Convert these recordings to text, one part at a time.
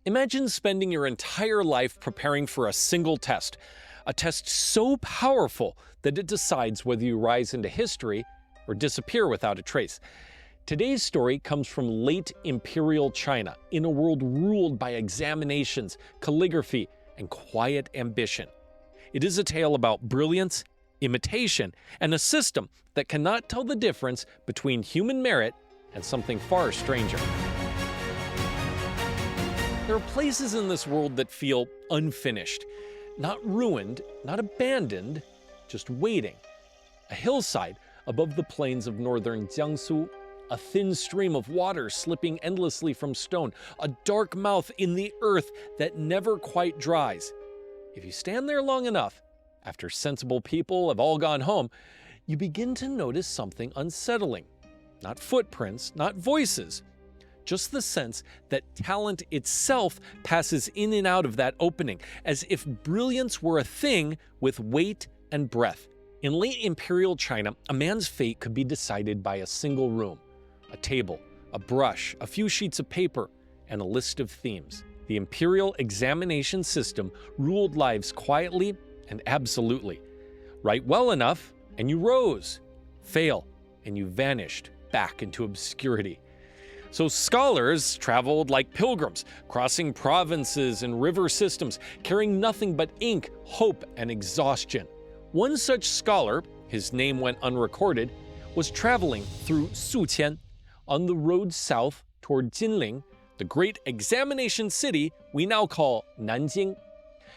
Imagine spending your entire life preparing for a single test, a test so powerful that it decides whether you rise into history or disappear without a trace. Today's story comes from late imperial China, in a world ruled by examinations, calligraphy, and quiet ambition. It is a tale about brilliance, imitation, and a system that cannot tell the difference between human merit and something far stranger. There are places in this world that feel unfinished, not ruined, not abandoned, just waiting. A hillside above the plains of northern Jiangsu, a thin stream of water slipping endlessly from stone, a dark mouth in the earth that never quite dries. If you stand there long enough, after sensible people have all gone home, you begin to notice something unsettling. Not footprints, not voices, just the sense that talent itself passes in and out of that opening, as if brilliance were a thing with weight and breath. In late imperial China, a man's fate could be decided by a single room, a table, a brush, a few sheets of paper, and a list of themes. The imperial examination system ruled lives quietly and absolutely. Write well enough, and you rose. Fail, and you vanished back into obscurity. So scholars traveled like pilgrims, crossing provinces and river systems, carrying nothing but ink, hope, and exhaustion. One such scholar, his name went unrecorded, was traveling through Suqian on the road south toward Jinling, the great examination city we now call Nanjing.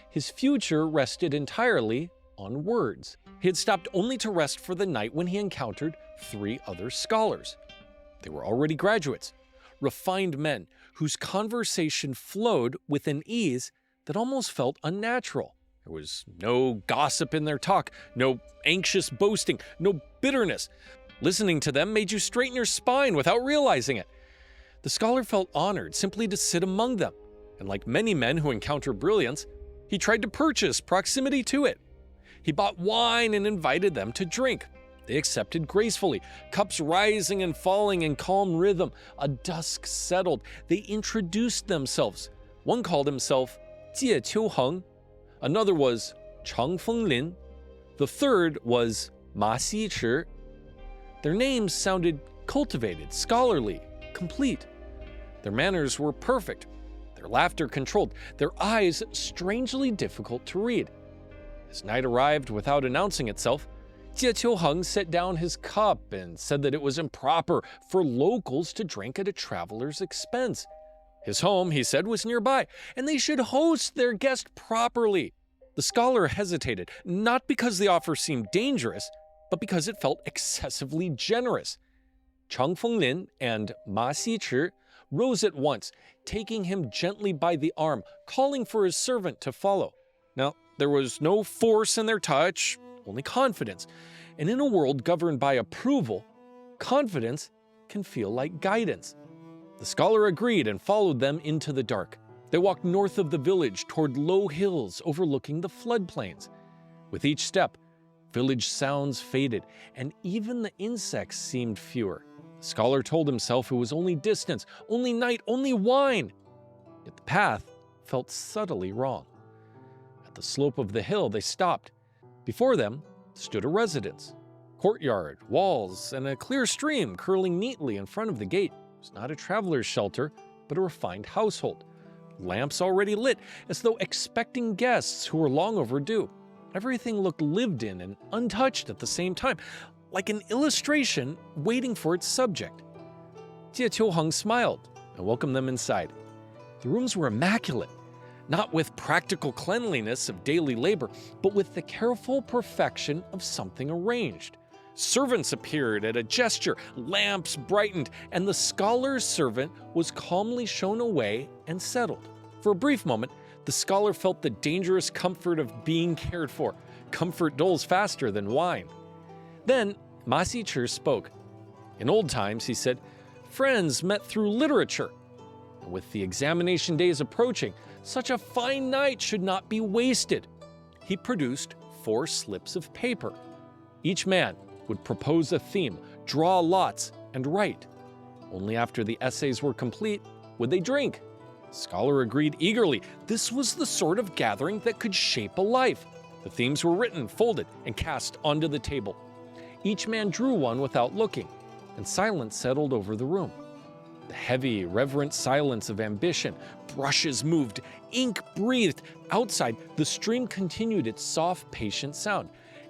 His future rested entirely on words. He had stopped only to rest for the night when he encountered 3 other scholars. They were already graduates, refined men whose conversation flowed with an ease that almost felt unnatural. There was no gossip in their talk, no anxious boasting, no bitterness. Listening to them made you straighten your spine without realizing it. The scholar felt honored simply to sit among them, and like many men who encounter brilliance, he tried to purchase proximity to it. He bought wine and invited them to drink. They accepted gracefully, cups rising and falling in calm rhythm. A dusk settled. They introduced themselves. One called himself Jie Qiuheng. Another was Chang Fenglin. The third was Ma Xichi. Their names sounded cultivated, scholarly, complete. Their manners were perfect, their laughter controlled, their eyes strangely difficult to read. As night arrived without announcing itself, Jie Qiuheng set down his cup and said that it was improper for locals to drink at a traveler's expense. His home, he said, was nearby, and they should host their guest properly. The scholar hesitated, not because the offer seemed dangerous, but because it felt excessively generous. Chang Fenglin and Ma Xichi rose at once, taking him gently by the arm, calling for his servant to follow. Now, there was no force in their touch, only confidence. And in a world governed by approval, confidence can feel like guidance. The scholar agreed and followed them into the dark. They walked north of the village toward low hills overlooking the floodplains. With each step, village sounds faded, and even the insects seemed fewer. The scholar told himself it was only distance, only night, only wine. Yet the path felt subtly wrong. At the slope of the hill, they stopped. Before them stood a residence. Courtyard, walls, and a clear stream curling neatly in front of the gate. It was not a traveler's shelter, but a refined household. Lamps already lit, as though expecting guests who were long overdue. Everything looked lived in and untouched at the same time, like an illustration waiting for its subject. Jie Qiuheng smiled and welcomed them inside. The rooms were immaculate, not with practical cleanliness of daily labor, but with the careful perfection of something arranged. Servants appeared at a gesture, lamps brightened, and the scholar's servant was calmly shown away and settled. For a brief moment, the scholar felt the dangerous comfort of being cared for. Comfort dulls faster than wine. Then Ma Xichi spoke. In old times, he said, friends met through literature. And with the examination days approaching, such a fine night should not be wasted. He produced 4 slips of paper. Each man would propose a theme, draw lots, and write. Only after the essays were complete would they drink. The scholar agreed eagerly. This was the sort of gathering that could shape a life. The themes were written, folded, and cast onto the table. Each man drew one without looking, and silence settled over the room. The heavy, reverent silence of ambition. Brushes moved, ink breathed. Outside, the stream continued its soft, patient sound.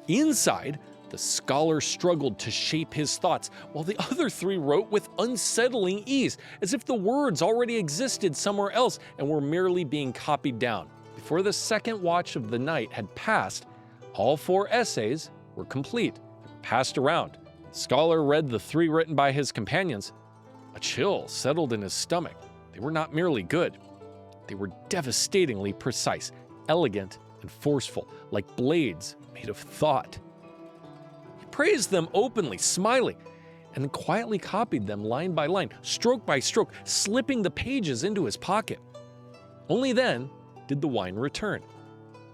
Inside, the scholar struggled to shape his thoughts, while the other three wrote with unsettling ease, as if the words already existed somewhere else and were merely being copied down. Before the second watch of the night had passed, all 4 essays were complete, passed around. The scholar read the 3 written by his companions. A chill settled in his stomach. They were not merely good. They were devastatingly precise, elegant, and forceful, like blades made of thought. He praised them openly, smiling, and then quietly copied them line by line, stroke by stroke, slipping the pages into his pocket. Only then did the wine return.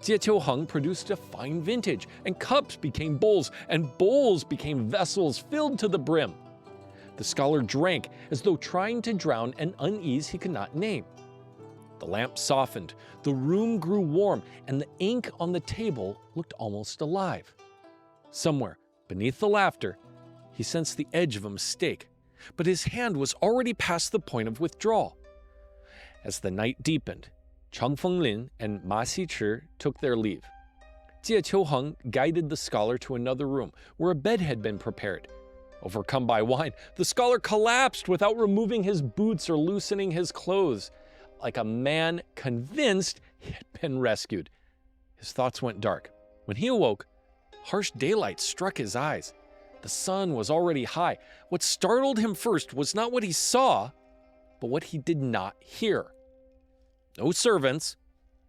Jie Qiuheng produced a fine vintage, and cups became bowls, and bowls became vessels filled to the brim. The scholar drank as though trying to drown an unease he could not name. The lamp softened, the room grew warm, and the ink on the table looked almost alive. Somewhere, beneath the laughter, he sensed the edge of a mistake, but his hand was already past the point of withdrawal. As the night deepened, Chang Fenglin and Ma Xichi took their leave. Jie Qiuheng guided the scholar to another room where a bed had been prepared. Overcome by wine, the scholar collapsed without removing his boots or loosening his clothes, like a man convinced he had been rescued. His thoughts went dark. When he awoke, harsh daylight struck his eyes. The sun was already high. What startled him first was not what he saw, but what he did not hear. No servants,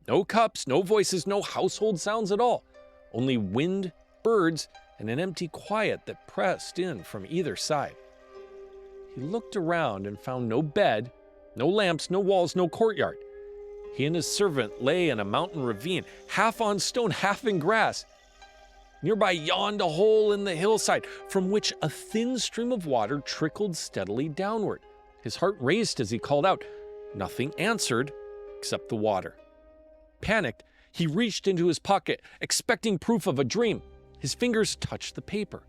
no cups, no voices, no household sounds at all. Only wind, birds, and an empty quiet that pressed in from either side. He looked around and found no bed, no lamps, no walls, no courtyard. He and his servant lay in a mountain ravine, half on stone, half in grass. Nearby yawned a hole in the hillside, from which a thin stream of water trickled steadily downward. His heart raced as he called out. Nothing answered except the water. Panicked, he reached into his pocket, expecting proof of a dream. His fingers touched the paper.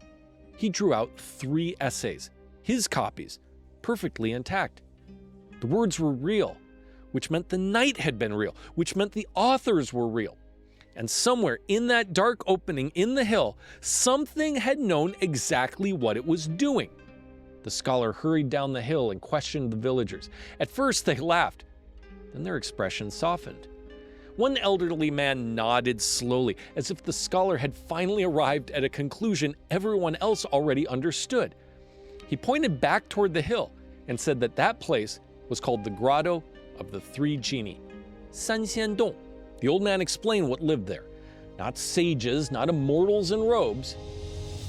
He drew out 3 essays, his copies, perfectly intact. The words were real, which meant the night had been real, which meant the authors were real. And somewhere in that dark opening in the hill, something had known exactly what it was doing. The scholar hurried down the hill and questioned the villagers. At first they laughed, then their expressions softened. One elderly man nodded slowly, as if the scholar had finally arrived at a conclusion everyone else already understood. He pointed back toward the hill and said that that place was called the Grotto of the 3 Genii. Sanxiandong. The old man explained what lived there. Not sages, not immortals in robes,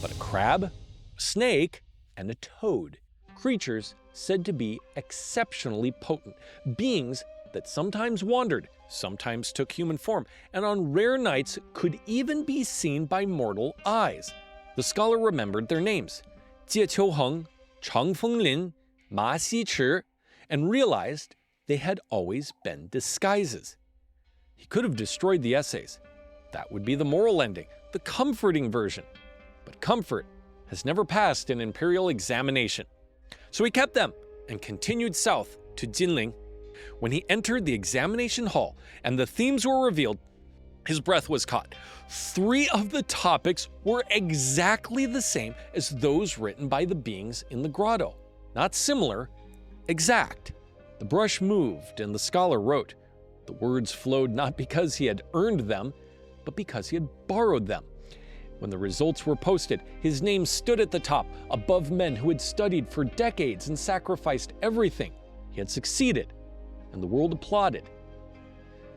but a crab, a snake, and a toad. Creatures said to be exceptionally potent, beings that sometimes wandered, sometimes took human form, and on rare nights could even be seen by mortal eyes. The scholar remembered their names, Jie Qiuheng, Chang Fenglin, Ma Xichi, and realized they had always been disguises. He could have destroyed the essays. That would be the moral ending, the comforting version. But comfort has never passed an imperial examination. So he kept them and continued south to Jinling. When he entered the examination hall and the themes were revealed, his breath was caught. 3 of the topics were exactly the same as those written by the beings in the grotto. Not similar, exact. The brush moved and the scholar wrote. The words flowed not because he had earned them, but because he had borrowed them. When the results were posted, his name stood at the top, above men who had studied for decades and sacrificed everything. He had succeeded, and the world applauded.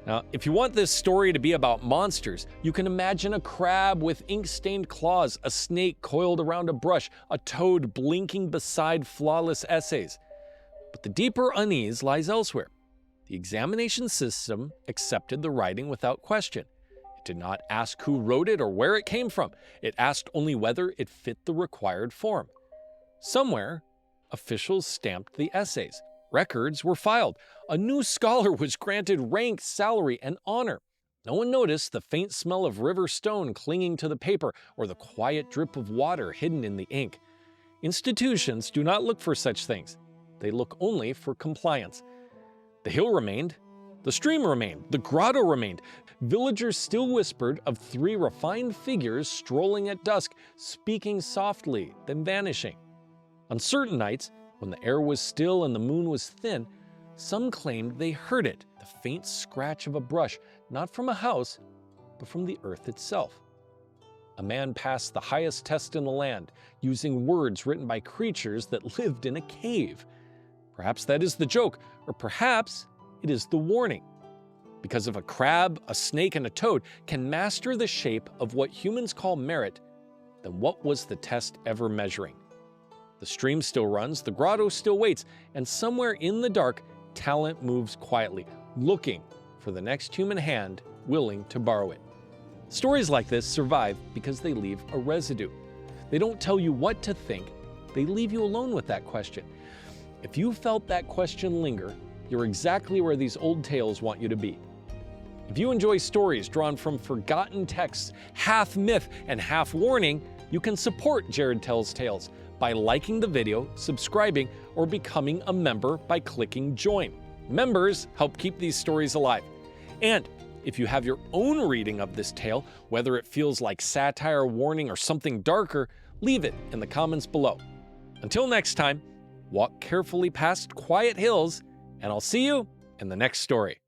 Now, if you want this story to be about monsters, you can imagine a crab with ink-stained claws, a snake coiled around a brush, a toad blinking beside flawless essays. But the deeper unease lies elsewhere. The examination system accepted the writing without question. It did not ask who wrote it or where it came from. It asked only whether it fit the required form. Somewhere, officials stamped the essays, Records were filed. A new scholar was granted rank, salary, and honor. No one noticed the faint smell of river stone clinging to the paper or the quiet drip of water hidden in the ink. Institutions do not look for such things. They look only for compliance. The hill remained. The stream remained. The grotto remained. Villagers still whispered of 3 refined figures strolling at dusk, speaking softly, then vanishing. On certain nights, when the air was still and the moon was thin, some claimed they heard it, the faint scratch of a brush, not from a house, but from the earth itself. A man passed the highest test in the land, using words written by creatures that lived in a cave. Perhaps that is the joke, or perhaps it is the warning. Because if a crab, a snake, and a toad can master the shape of what humans call merit, then what was the test ever measuring? The stream still runs, the grotto still waits, and somewhere in the dark, talent moves quietly, looking for the next human hand willing to borrow it. Stories like this survive because they leave a residue. They don't tell you what to think, they leave you alone with that question. If you felt that question linger, you're exactly where these old tales want you to be. If you enjoy stories drawn from forgotten texts, half myth and half warning, you can support Jared Tells Tales by liking the video, subscribing, or becoming a member by clicking join. Members help keep these stories alive. And if you have your own reading of this tale, whether it feels like satire, warning, or something darker, leave it in the comments below. Until next time, walk carefully past quiet hills, and I'll see you in the next story.